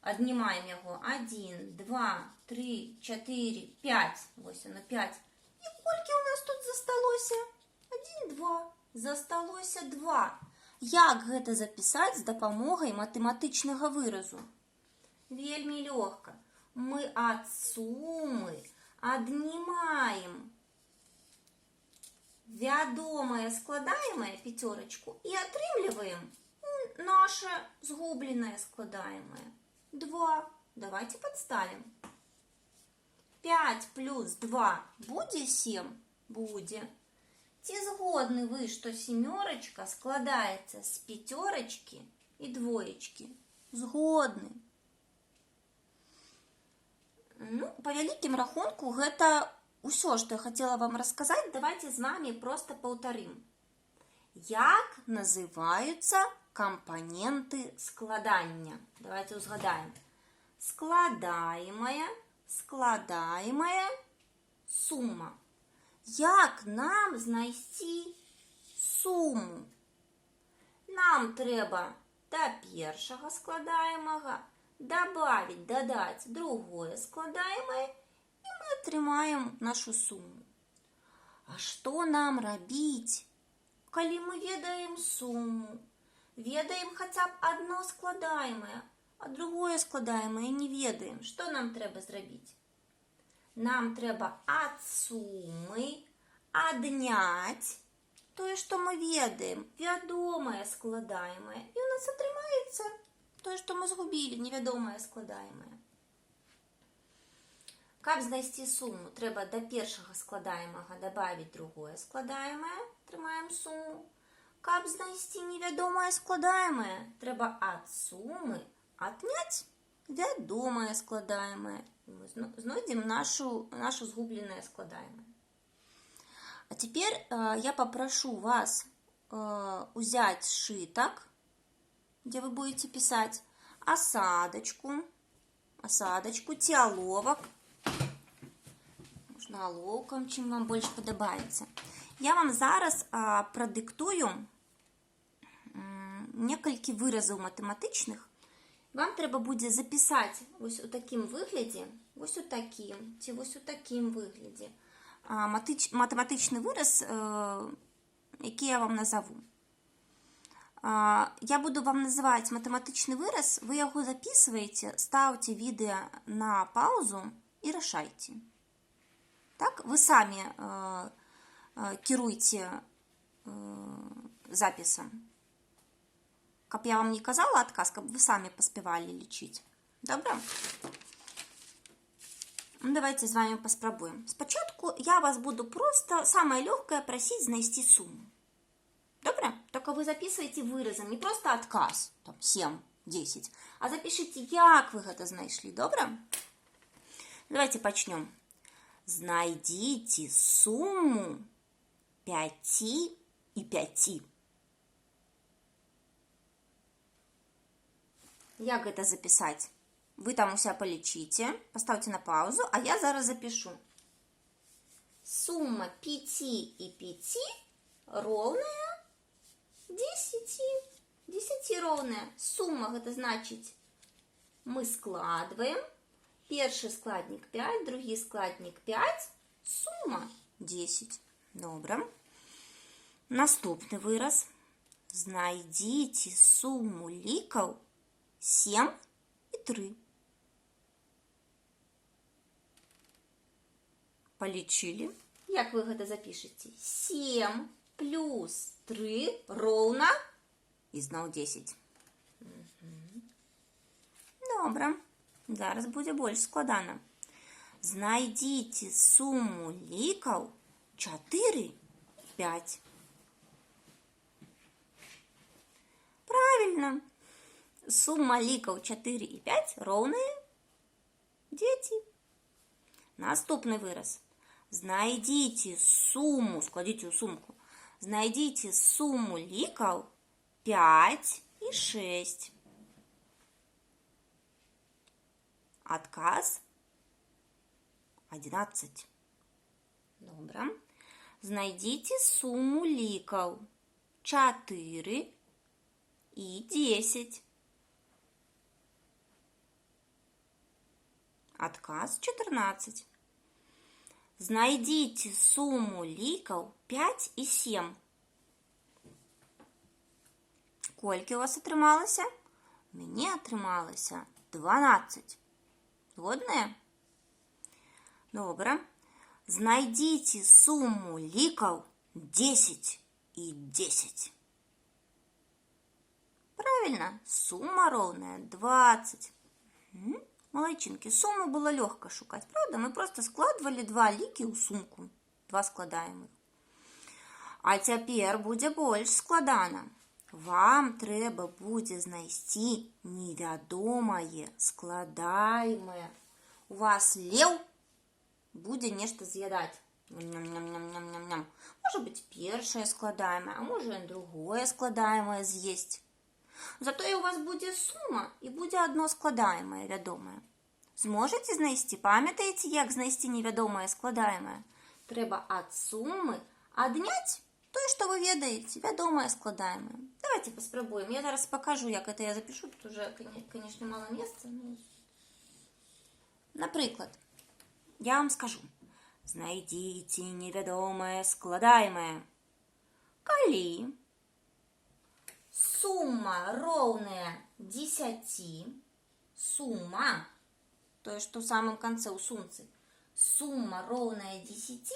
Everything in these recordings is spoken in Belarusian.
Аднімаем яго. 1, 2, 3, 4, 5. Вось оно 5. І колькі у нас тут засталося? 1, 2. Засталося 2. Як гэта запісаць з дапамогай матэматычнага выразу? Вельмі лёгка. Мы ад сумы аднімаем вядомае складаемае пятерочку і атрымліваем наше згубленное складаемое. 2. Давайте подставим. 5 плюс 2 будзе 7? Будзе. Ці згодны вы, што семёрочка складаецца з пятерочки і двоечки? Згодны. Ну, по вялікім рахунку, гэта ўсё, што я хацела вам расказаць. Давайте з вами просто паўтарым. Як называюцца компоненты складання? Давайте узгадаем. Складаемая сума. Як нам знайсці суму? Нам трэба да першага складаемага дадаць другое складаемое, і мы атрымаем нашу суму. А што нам рабіць, калі мы ведаем суму? Ведаем хаця б одно складаемое, а другое складаемое не ведаем. Што нам трэба зрабіць? Нам трэба ад сумы адняць тое, што мы ведаем, вядомае складаемае, і у нас атрымаецца тое, што мы згубілі, невядомае складаемае. Каб знайсці суму, трэба да першага складаемага дабавіць другое складаемае, атрымаем суму. Каб знайсці невядомае складаемае, трэба ад сумы адняць вядомае складаемае. Мы знойдзем нашу згубленае складаемае. А теперь я попрошу вас взять сшиток, где вы будете писать осадочку, ці оловок. Можна оловком, чим вам больше подобається. Я вам зараз продиктую некалькі выразаў матэматычных. Вам трэба будзе запісаць вось у такім выглядзе, вось у такім, ці вось у такім выглядзе матэматычны выраз, які я вам назову. Я буду вам называть матэматычны выраз, вы яго записываете, ставьте відео на паузу и решайте. Так, вы сами кіруйте записом. Каб я вам не казала адказ, каб вы сами паспявалі лічыць. Добра? Давайте з вами паспрабуем. Спачатку я вас буду просто, самое легкое, просить знайсці сумму. Добра? Только вы записываете выразом, не просто отказ, там 7, 10, а запишите, як вы гэта знайшлі. Добра? Давайте пачнем. Знайдите сумму 5 и 5. Як гэта записать? Вы там у себя полечите, поставьте на паузу, а я зараз запишу. Сумма 5 и 5 ровная 10. 10 ровная. Сумма, это значит, мы складываем. Перший складник 5, другий складник 5. Сумма 10. Добре. Наступний вираз. Знайдіть сумму лікаў 7 и 3. Полічили. Як ви гэта запишете? 7 плюс 3 ровно і зноў 10. Добре. Зараз буде больш складана. Знайдіть сумму лікаў 4 и 5. Правильно. Сумма лікаў 4 и 5 ровная 10. Наступний вираз. Знайдіть сумму, складіть у сумку. Знайдіть сумму лікаў 5 и 6. Отказ 11. Добре. Знайдіть сумму лікаў 4 и 10. Адказ 14. Знайдіце суму лікаў 5 і 7. Колькі у вас атрымалася? У мяне атрымалася 12. Згодныя? Добра. Знайдіце суму лікаў 10 і 10. Правильно, сума роўная 20. Молодчинки, сумму было легко шукать, правда? Мы просто складывали два лікі ў сумку, два складаемых. А цяпер будзе больш складана. Вам трэба будзе знайсці невядомае складаемае. У вас леў будзе нешта з'ядаць. Может быть, першае складаемае, а можа і другое складаемае з'есць. Затое у вас будзе сума і будзе одно складаемае вядомае. Зможаце знайсці? Памятаеце, як знайсці невядомае складаемае? Трэба ад сумы адняць тое, што вы ведаеце, вядомае складаемае. Давайте паспрабуем. Я зараз покажу, як это я запишу. Тут уже, конечно, мало месца. Напрыклад, я вам скажу. Знайдзіце невядомае складаемае. Калі сума роўная 10, сума, тое, што ў самым канцэ ў сумцы, сума роўная 10,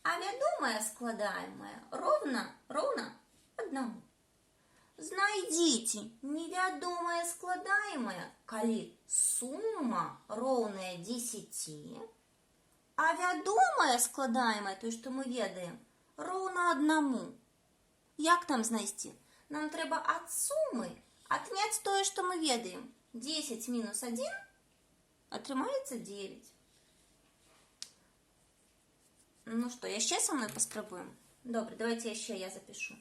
а вядомае складаемае роўна 1. Знайдзіце невядомае складаемае, калі сума роўная 10, а вядомае складаемае, тое, што мы ведаем, роўна 1. Як нам знайсці? Нам трэба ад сумы адняць тое, што мы ведаем. 10 мінус 1 атрымаецца 9. Ну што, яшчэ са мной паспрабуем? Добре, давайте яшчэ я запишу.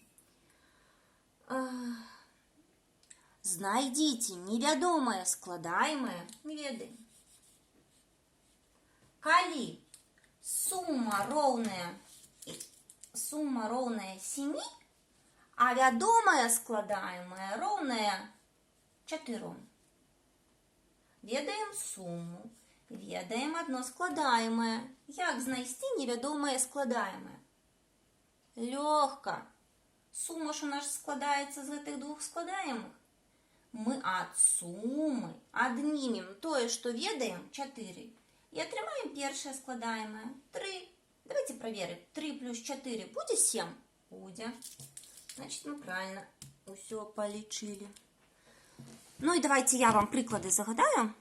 Знайдзіце невядомае складаемае, не ведаем. Калі сума роўная 7, а вядомае складаемае роўнае 4. Ведаем суму, ведаем одно складаемае. Як знайсці невядомае складаемае? Лёгка. Сума ж у нас складаецца з гэтых двух складаемых. Мы ад сумы аднімем тое, што ведаем, 4, і атрымаем першае складаемае, 3. Давайте проверим. 3 плюс 4 будет 7? Будет. Значит, мы правильно все полічили. Ну и давайте я вам прыклады загадаю.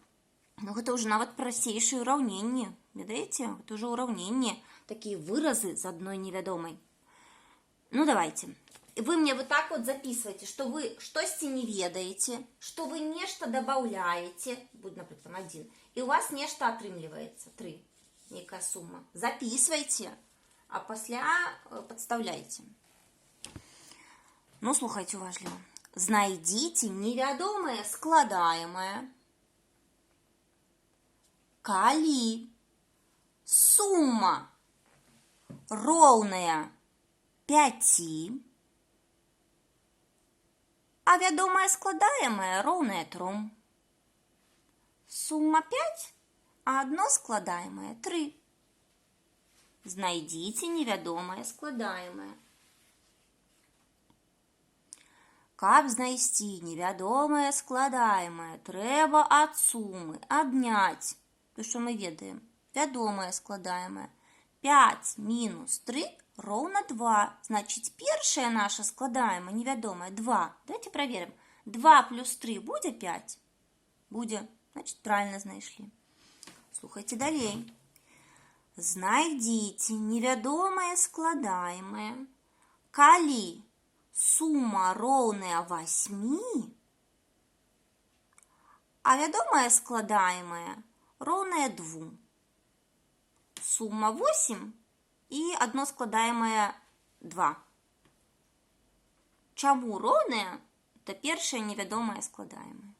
Ну, это уже нават простейшие уравнения. Видите? Это уже уравнения. Такие выразы з одной невядомой. Ну, давайте. Вы мне вот так вот записываете, что вы штосьці не ведаете, что вы нечто добавляете, будет, например, 1, и у вас нечто атрымліваецца, 3. Некая сумма. Записывайте, а пасля подставляйте. Ну, слухайте уважливо. Знайдите невядомае складаемае, калі сума роўная 5, а вядомае складаемае роўнае 3. Сума 5, а одно складаемое 3. Знайдите невядомае складаемае. Каб знайсці невядомае складаемае, трэба ад сумы адняць то, што мы ведаем. Вядомае складаемае. 5 мінус 3 роўна 2. Значит, першае наше складаемае невядомае 2. Давайте проверим. 2 плюс 3 будзе 5? Будзе. Значит, правильно знайшлі. Слухайте далей. Знайдзіце невядомае складаемае, калі сума роўная 8, а вядомае складаемае роўнае 2. Сума 8 і одно складаемае 2. Чаму роўнае? Это першае невядомае складаемае.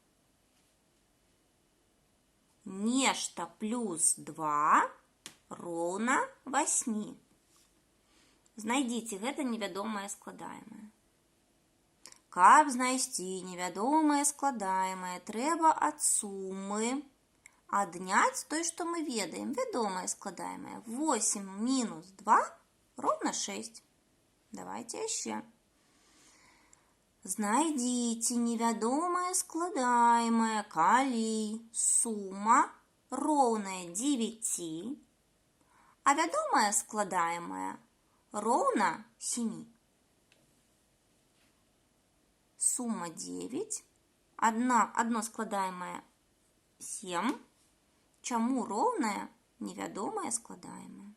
Нешта плюс 2 роўна 8. Знайдзіце гэта невядомае складаемае. Каб знайсці невядомае складаемае, трэба ад сумы адняць той, што мы ведаем, вядомае складаемае. 8 мінус 2 ровно 6. Давайте яшчэ. Знайдзіце невядомае складаемае, калі сума роўная 9, а вядомае складаемае роўна 7. Сумма 9, одно складаемое 7, чаму роўнае невядомае складаемае.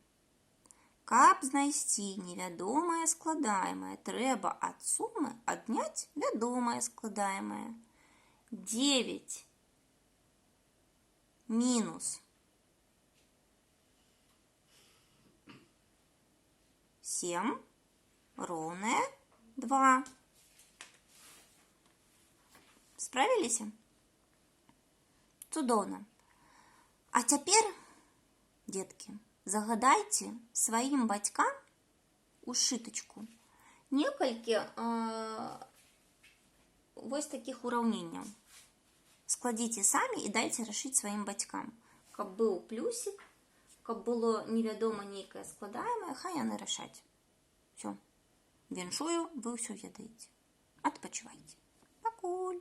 Каб знайсці невядомае складаемае, трэба ад сумы адняць вядомае складаемае. 9 мінус 7 роўнае 2. Справіліся? Цудоўна. А цяпер, дзеткі, загадайце сваім бацькам у шытачку некалькі вось такіх ураўненняў. Складзіце самі і дайце рашыць сваім бацькам. Каб быў плюсик, каб было невядома нейкае складаемае, хай яны рашаць. Все. Віншую, вы ўсё ведаеце. Адпачывайце. Пакуль.